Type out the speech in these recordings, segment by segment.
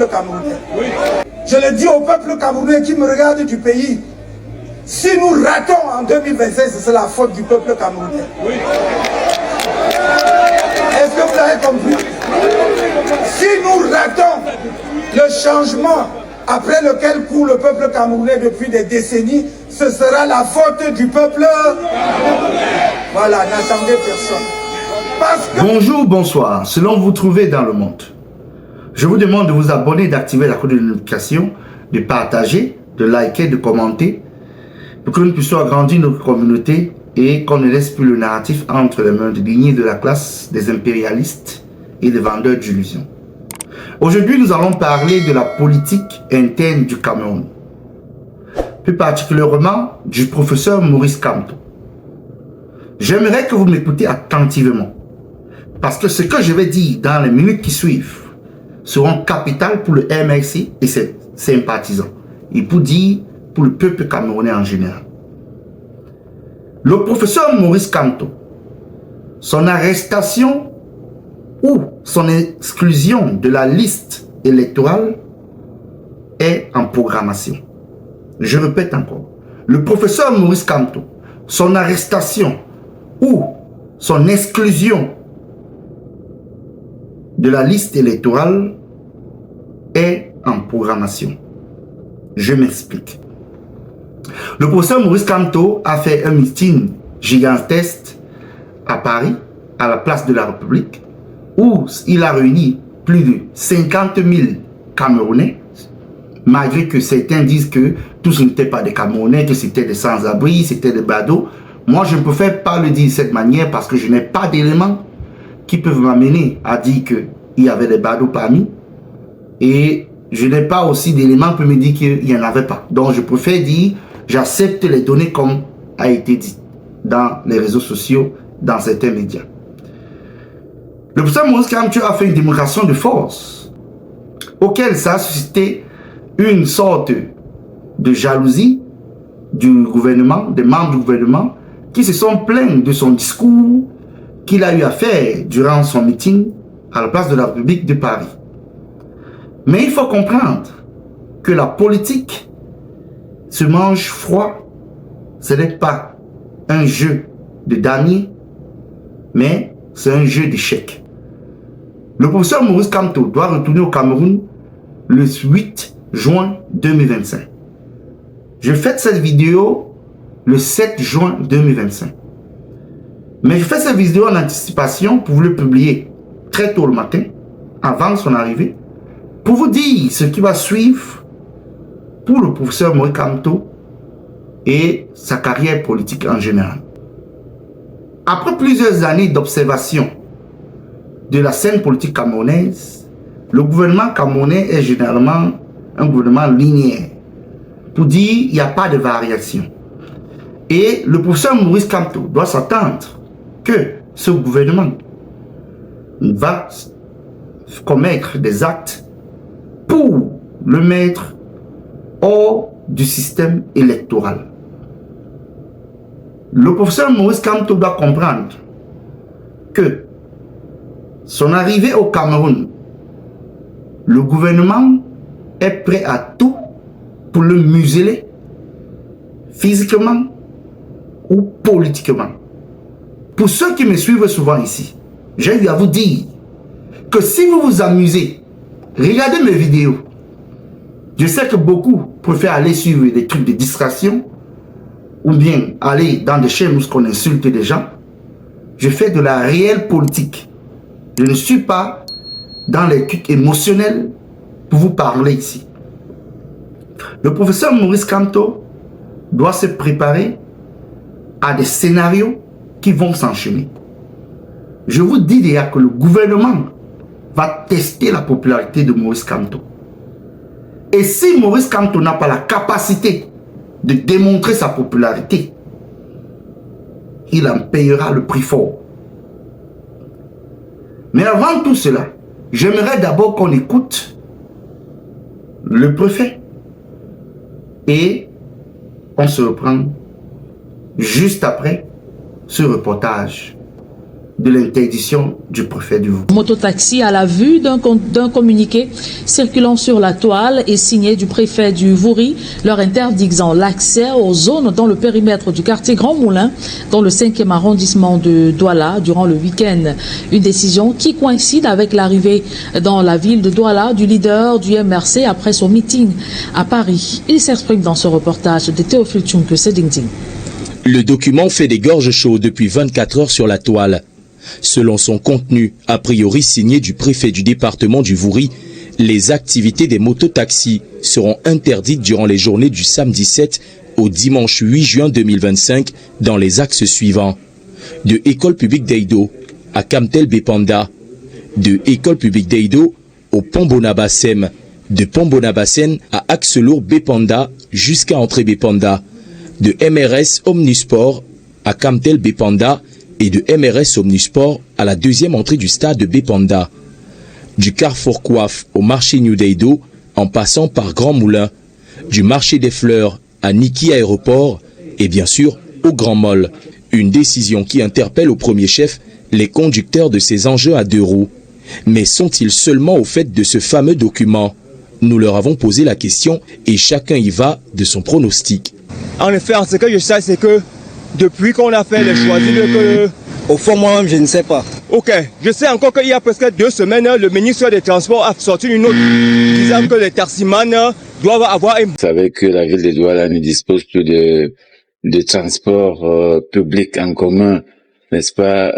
Camerounais. Oui. Je le dis au peuple camerounais qui me regarde du pays. Si nous ratons en 2025, c'est la faute du peuple camerounais. Oui. Est-ce que vous avez compris? Si nous ratons le changement après lequel court le peuple camerounais depuis des décennies, ce sera la faute du peuple. Voilà, n'attendez personne. Parce que... Bonjour, bonsoir. Selon vous trouvez dans le monde. Je vous demande de vous abonner, d'activer la cloche de notification, de partager, de liker, de commenter, pour que nous puissions agrandir notre communauté et qu'on ne laisse plus le narratif entre les mains de lignées de la classe des impérialistes et des vendeurs d'illusions. Aujourd'hui, nous allons parler de la politique interne du Cameroun, plus particulièrement du professeur Maurice Kamto. J'aimerais que vous m'écoutiez attentivement, parce que ce que je vais dire dans les minutes qui suivent seront capitales pour le MRC et ses sympathisants, et pour dire pour le peuple camerounais en général. Le professeur Maurice Kamto, son arrestation ou son exclusion de la liste électorale est en programmation. Je répète encore, le professeur Maurice Kamto, son arrestation ou son exclusion de la liste électorale est en programmation. Je m'explique. Le professeur Maurice Kamto a fait un meeting gigantesque à Paris, à la place de la République, où il a réuni plus de 50 000 Camerounais, malgré que certains disent que tous n'étaient pas des Camerounais, que c'était des sans-abri, c'était des badauds. Moi, je ne préfère pas le dire de cette manière parce que je n'ai pas d'éléments qui peuvent m'amener à dire qu'il y avait des badauds parmi. Et je n'ai pas aussi d'éléments pour me dire qu'il n'y en avait pas. Donc, je préfère dire, j'accepte les données comme a été dit dans les réseaux sociaux, dans certains médias. Le professeur Maurice Kamto a fait une démonstration de force, auquel ça a suscité une sorte de jalousie du gouvernement, des membres du gouvernement, qui se sont plaints de son discours qu'il a eu à faire durant son meeting à la place de la République de Paris. Mais il faut comprendre que la politique se mange froid. Ce n'est pas un jeu de damier, mais c'est un jeu d'échecs. Le professeur Maurice Kamto doit retourner au Cameroun le 8 juin 2025. Je fais cette vidéo le 7 juin 2025. Mais je fais cette vidéo en anticipation pour vous le publier très tôt le matin, avant son arrivée, pour vous dire ce qui va suivre pour le professeur Maurice Kamto et sa carrière politique en général. Après plusieurs années d'observation de la scène politique camerounaise, le gouvernement camerounais est généralement un gouvernement linéaire. Pour dire il n'y a pas de variation. Et le professeur Maurice Kamto doit s'attendre que ce gouvernement va commettre des actes pour le mettre hors du système électoral. Le professeur Maurice Kamto doit comprendre que son arrivée au Cameroun, le gouvernement est prêt à tout pour le museler physiquement ou politiquement. Pour ceux qui me suivent souvent ici, j'ai eu à vous dire que si vous vous amusez, regardez mes vidéos. Je sais que beaucoup préfèrent aller suivre des trucs de distraction ou bien aller dans des chaînes où on insulte des gens. Je fais de la réelle politique. Je ne suis pas dans les trucs émotionnels pour vous parler ici. Le professeur Maurice Kamto doit se préparer à des scénarios qui vont s'enchaîner. Je vous dis déjà que le gouvernement va tester la popularité de Maurice Kamto. Et si Maurice Kamto n'a pas la capacité de démontrer sa popularité, il en payera le prix fort. Mais avant tout cela, j'aimerais d'abord qu'on écoute le préfet. Et on se reprend juste après ce reportage de l'interdiction du préfet du Vouri. Mototaxi à la vue d'un communiqué circulant sur la toile et signé du préfet du Vouri, leur interdisant l'accès aux zones dans le périmètre du quartier Grand Moulin, dans le 5e arrondissement de Douala, durant le week-end. Une décision qui coïncide avec l'arrivée dans la ville de Douala du leader du MRC après son meeting à Paris. Il s'exprime dans ce reportage de Théophile Tchunke Sedingding. Le document fait des gorges chaudes depuis 24 heures sur la toile. Selon son contenu, a priori signé du préfet du département du Vouri, les activités des mototaxis seront interdites durant les journées du samedi 7 au dimanche 8 juin 2025 dans les axes suivants. De École publique d'Eido à Kamtel Bepanda, de École publique d'Eido au Pont Bonabassem, de Pont Bonabassem à Axe-Lourd Bepanda jusqu'à Entrée Bepanda, de MRS Omnisport à Kamtel Bepanda et de MRS Omnisport à la deuxième entrée du stade de Bepanda. Du Carrefour Coiffe au marché New Deido en passant par Grand Moulin, du marché des Fleurs à Niki Aéroport et bien sûr au Grand Mall. Une décision qui interpelle au premier chef les conducteurs de ces engins à 2 roues. Mais sont-ils seulement au fait de ce fameux document? Nous leur avons posé la question et chacun y va de son pronostic. En effet, ce que je sais, c'est que depuis qu'on a fait les choix de... Au fond, moi-même, je ne sais pas. Ok, je sais encore qu'il y a presque 2 semaines, le ministre des Transports a sorti une note disant que les taximans doivent avoir... Vous savez que la ville de Douala ne dispose plus de transport public en commun, n'est-ce pas,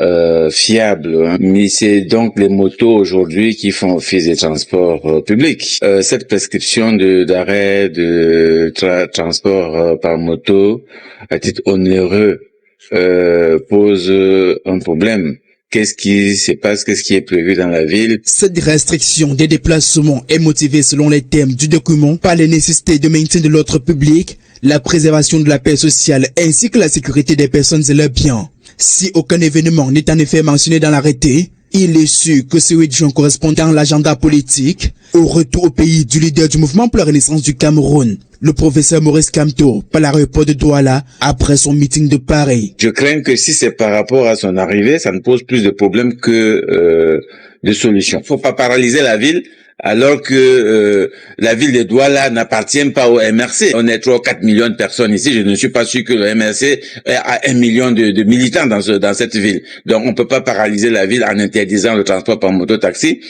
fiable. Hein. Mais c'est donc les motos aujourd'hui qui font office des transports publics. Cette prescription d'arrêt de transport par moto à titre onéreux pose un problème. Qu'est-ce qui se passe? Qu'est-ce qui est prévu dans la ville? Cette restriction des déplacements est motivée selon les termes du document par les nécessités de maintien de l'ordre public, la préservation de la paix sociale ainsi que la sécurité des personnes et leurs biens. Si aucun événement n'est en effet mentionné dans l'arrêté, il est sûr que ce 8 juin correspond dans l'agenda politique au retour au pays du leader du mouvement pour la renaissance du Cameroun, le professeur Maurice Kamto, par l'aéroport de Douala après son meeting de Paris. Je crains que si c'est par rapport à son arrivée, ça ne pose plus de problèmes que de solutions. Faut pas paralyser la ville alors que la ville de Douala n'appartient pas au MRC. On est 3 ou 4 millions de personnes ici. Je ne suis pas sûr que le MRC a 1 million de militants dans cette ville. Donc on peut pas paralyser la ville en interdisant le transport par mototaxi,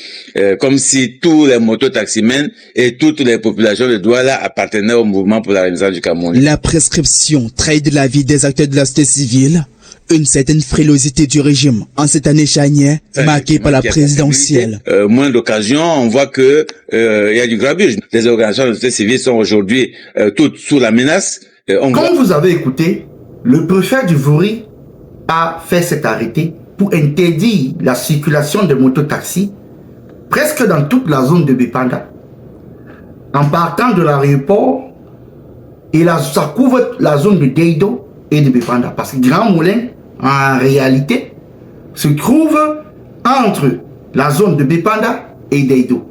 comme si tous les mototaximens et toutes les populations de Douala appartenaient au mouvement pour la renaissance du Cameroun. La prescription trahit de la vie des acteurs de la société civile, une certaine frilosité du régime en cette année charnière marquée par la présidentielle. Moins d'occasions, on voit que il y a du grabuge. Les organisations de la société civile sont aujourd'hui toutes sous la menace. Comme vous avez écouté, le préfet du Vouri a fait cet arrêté pour interdire la circulation des mototaxis presque dans toute la zone de Bepanda. En partant de l'aéroport, et ça couvre la zone de Deido et de Bepanda. Parce que Grand Moulin, en réalité, se trouve entre la zone de Bepanda et Deido.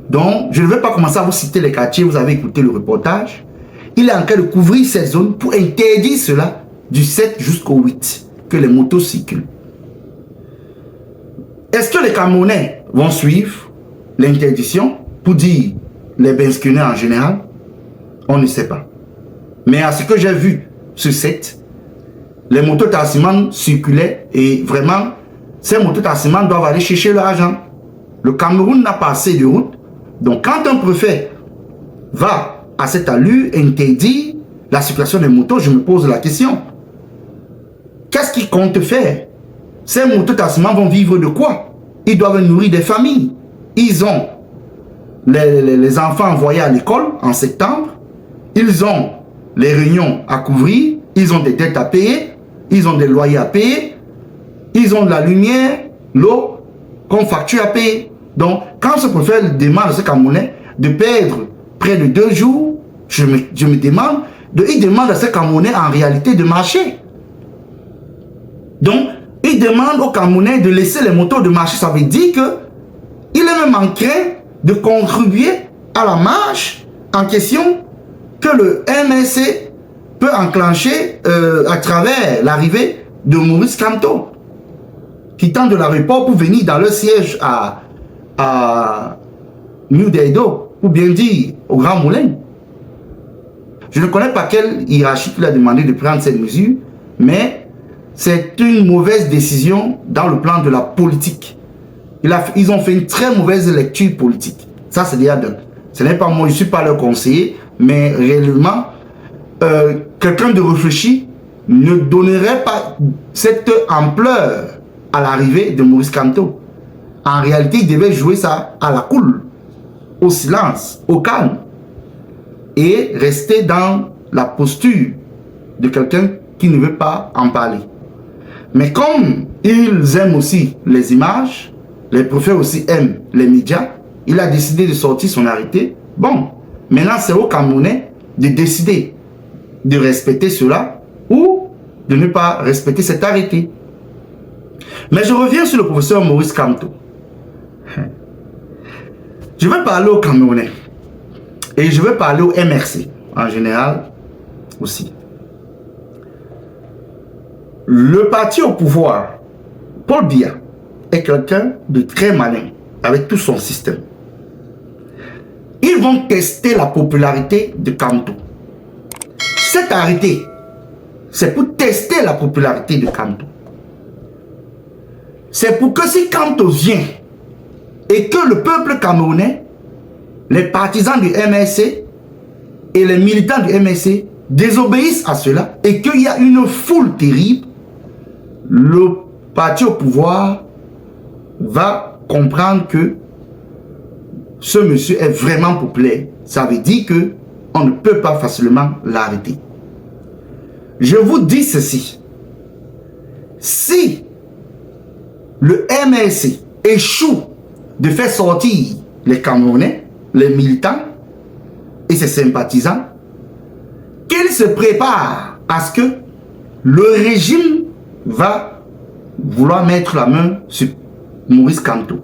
Donc, je ne vais pas commencer à vous citer les quartiers, vous avez écouté le reportage. Il est en train de couvrir cette zone pour interdire cela du 7 jusqu'au 8, que les motos circulent. Est-ce que les Camerounais vont suivre l'interdiction pour dire les Benskunais en général? On ne sait pas. Mais à ce que j'ai vu ce 7, les mototaximans circulaient et vraiment, ces mototaximans doivent aller chercher leur argent. Le Cameroun n'a pas assez de route. Donc quand un préfet va à cette allure interdire la circulation des motos, je me pose la question. Qu'est-ce qu'ils comptent faire? Ces mototaximans vont vivre de quoi? Ils doivent nourrir des familles. Ils ont les enfants envoyés à l'école en septembre. Ils ont les réunions à couvrir. Ils ont des dettes à payer. Ils ont des loyers à payer. Ils ont de la lumière, l'eau, qu'on facture à payer. Donc, quand ce préfet demande à ce Camerounais de perdre près de 2 jours, je me demande, il demande à ce Camerounais en réalité de marcher. Donc, il demande aux Camerounais de laisser les motos de marcher. Ça veut dire qu'il est même en train de contribuer à la marche en question que le MRC peut enclencher à travers l'arrivée de Maurice Kamto. quittant de l'aéroport pour venir dans leur siège à New Dedo, ou bien dire au Grand Moulin. Je ne connais pas quelle hiérarchie lui a demandé de prendre cette mesure, mais c'est une mauvaise décision dans le plan de la politique. Ils ont fait une très mauvaise lecture politique. Ça, c'est déjà d'un. Ce n'est pas moi, je ne suis pas leur conseiller, mais réellement, quelqu'un de réfléchi ne donnerait pas cette ampleur à l'arrivée de Maurice Kamto. En réalité, il devait jouer ça à la cool, au silence, au calme, et rester dans la posture de quelqu'un qui ne veut pas en parler. Mais comme ils aiment aussi les images, les préfets aussi aiment les médias, il a décidé de sortir son arrêté. Bon, maintenant c'est aux Camerounais de décider de respecter cela ou de ne pas respecter cet arrêté. Mais je reviens sur le professeur Maurice Kamto. Je vais parler aux Camerounais et je vais parler au MRC en général aussi. Le parti au pouvoir, Paul Biya, est quelqu'un de très malin avec tout son système. Ils vont tester la popularité de Kamto. Cet arrêté, c'est pour tester la popularité de Kamto. C'est pour que si Kamto vient et que le peuple camerounais, les partisans du MRC et les militants du MRC désobéissent à cela et qu'il y a une foule terrible, le parti au pouvoir va comprendre que ce monsieur est vraiment populaire. Ça veut dire que on ne peut pas facilement l'arrêter. Je vous dis ceci. Si le MRC échoue de faire sortir les Camerounais, les militants et ses sympathisants, qu'ils se préparent à ce que le régime va vouloir mettre la main sur Maurice Kamto.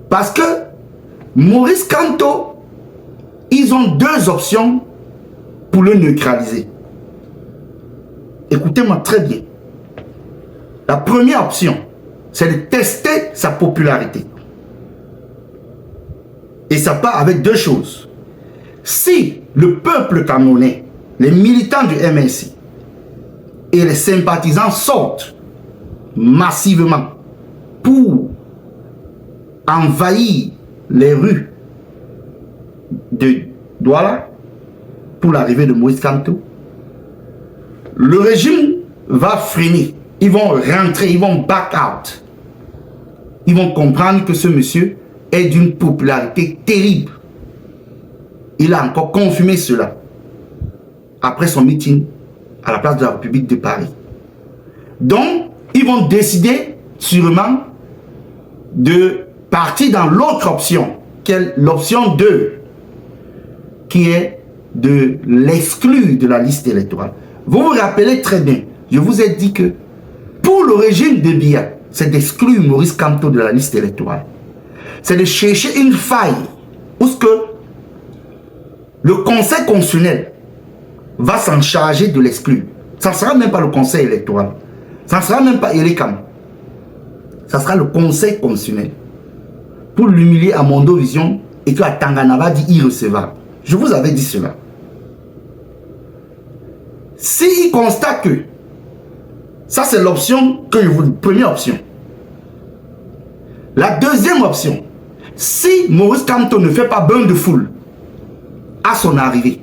Parce que Maurice Kamto, ils ont deux options pour le neutraliser. Écoutez-moi très bien. La première option, c'est de tester sa popularité. Et ça part avec deux choses. Si le peuple camerounais, les militants du MRC et les sympathisants sortent massivement pour envahir les rues de Douala pour l'arrivée de Maurice Kamto, le régime va freiner. Ils vont rentrer, ils vont back out. Ils vont comprendre que ce monsieur est d'une popularité terrible. Il a encore confirmé cela après son meeting à la place de la République de Paris. Donc, ils vont décider sûrement de partir dans l'autre option, qui est l'option 2, qui est de l'exclure de la liste électorale. Vous vous rappelez très bien, je vous ai dit que pour le régime de Biya, c'est d'exclure Maurice Kamto de la liste électorale. C'est de chercher une faille où ce que le Conseil constitutionnel va s'en charger de l'exclure. Ça ne sera même pas le Conseil électoral. Ça ne sera même pas Erekam. Ça sera le Conseil constitutionnel. Pour l'humilier à Mondo Vision et que à Tanganava dit irrecevable. Je vous avais dit cela. S'il constate que ça c'est l'option que je vous dis, première option. La deuxième option, si Maurice Kamto ne fait pas bain de foule à son arrivée,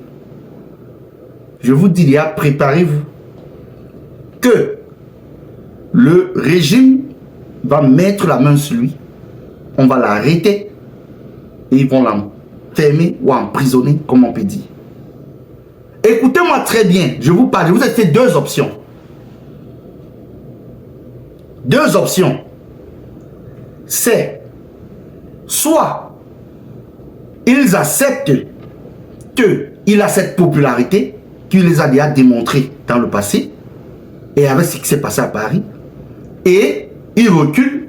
je vous dis déjà, préparez-vous que le régime va mettre la main sur lui, on va l'arrêter et ils vont l'enfermer ou emprisonner, comme on peut dire. Écoutez-moi très bien, je vous parle, je vous ai fait deux options. Deux options. C'est soit ils acceptent qu'il a cette popularité, qu'il les a déjà démontré dans le passé, et avec ce qui s'est passé à Paris, et ils reculent,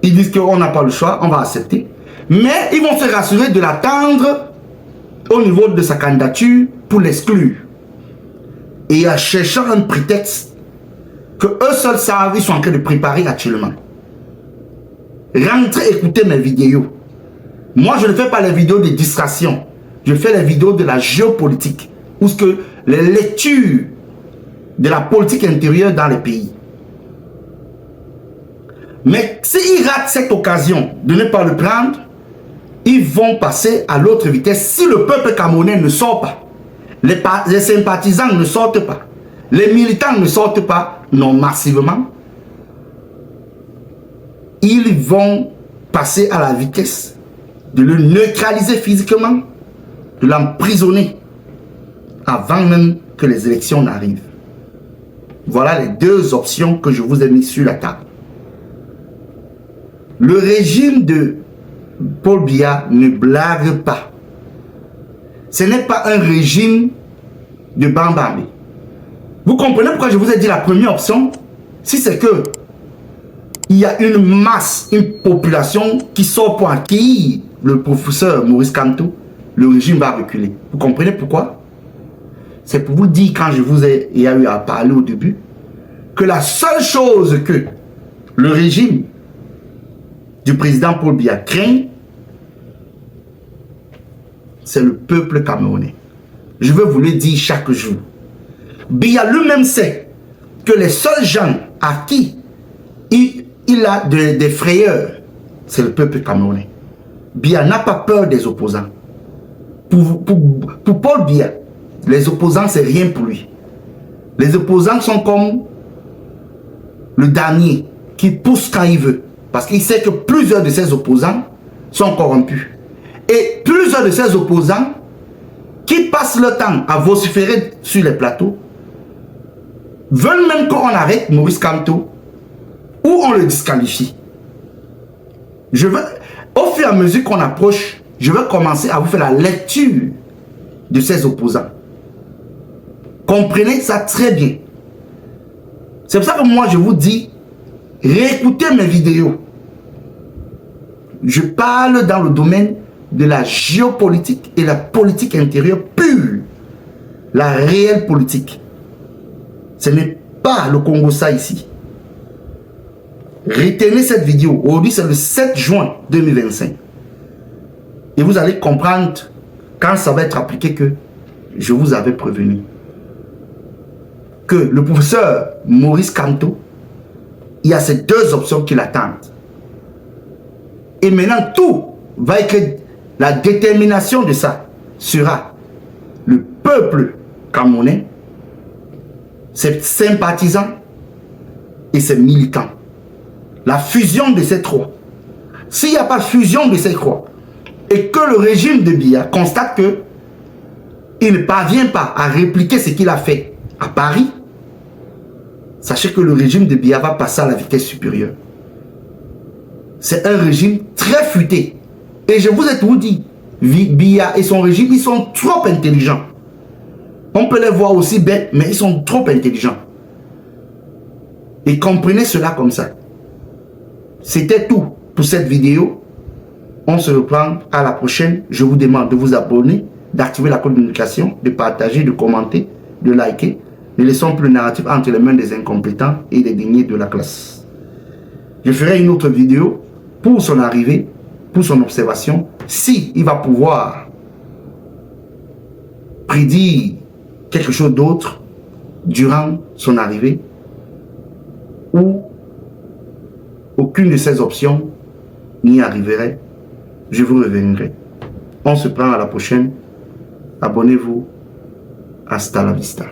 ils disent qu'on n'a pas le choix, on va accepter, mais ils vont se rassurer de l'attendre au niveau de sa candidature pour l'exclure. Et en cherchant un prétexte que eux seuls savent, ils sont en train de préparer actuellement. Rentrez écouter mes vidéos. Moi, je ne fais pas les vidéos de distraction. Je fais les vidéos de la géopolitique. Ou ce que les lectures de la politique intérieure dans les pays. Mais s'ils ratent cette occasion de ne pas le prendre, ils vont passer à l'autre vitesse si le peuple camerounais ne sort pas. Les sympathisants ne sortent pas. Les militants ne sortent pas, non massivement. Ils vont passer à la vitesse de le neutraliser physiquement, de l'emprisonner avant même que les élections n'arrivent. Voilà les deux options que je vous ai mises sur la table. Le régime de Paul Biya ne blague pas. Ce n'est pas un régime de Bambamé. Vous comprenez pourquoi je vous ai dit la première option? Si c'est que il y a une masse, une population qui sort pour accueillir le professeur Maurice Kamto, le régime va reculer. Vous comprenez pourquoi? C'est pour vous dire, quand je vous ai eu à parler au début, que la seule chose que le régime du président Paul Biya craint, c'est le peuple camerounais. Je veux vous le dire chaque jour. Biya lui-même sait que les seuls gens à qui il a des frayeurs, c'est le peuple camerounais. Biya n'a pas peur des opposants. Pour Paul Biya, les opposants, c'est rien pour lui. Les opposants sont comme le dernier qui pousse quand il veut. Parce qu'il sait que plusieurs de ses opposants sont corrompus. Et plusieurs de ses opposants qui passent le temps à vociférer sur les plateaux veulent même qu'on arrête Maurice Kamto ou on le disqualifie. Au fur et à mesure qu'on approche, je vais commencer à vous faire la lecture de ses opposants. Comprenez ça très bien. C'est pour ça que moi je vous dis, réécoutez mes vidéos. Je parle dans le domaine de la géopolitique et la politique intérieure pure. La réelle politique. Ce n'est pas le Congo ça ici. Retenez cette vidéo. Aujourd'hui c'est le 7 juin 2025. Et vous allez comprendre quand ça va être appliqué que je vous avais prévenu. Que le professeur Maurice Kamto, il y a ces deux options qui l'attendent. Et maintenant, tout va être, la détermination de ça sera le peuple camerounais, ses sympathisants et ses militants. La fusion de ces trois. S'il n'y a pas de fusion de ces trois, et que le régime de Biya constate que il ne parvient pas à répliquer ce qu'il a fait à Paris, sachez que le régime de Biya va passer à la vitesse supérieure. C'est un régime très futé. Et je vous ai tout dit, Biya et son régime, ils sont trop intelligents. On peut les voir aussi bêtes, mais ils sont trop intelligents. Et comprenez cela comme ça. C'était tout pour cette vidéo. On se reprend à la prochaine. Je vous demande de vous abonner, d'activer la communication, de partager, de commenter, de liker. Ne laissons plus le narratif entre les mains des incompétents et des dignes de la classe. Je ferai une autre vidéo pour son arrivée, pour son observation, si il va pouvoir prédire quelque chose d'autre durant son arrivée, ou aucune de ces options n'y arriverait, je vous reviendrai. On se prend à la prochaine. Abonnez-vous. Hasta la vista.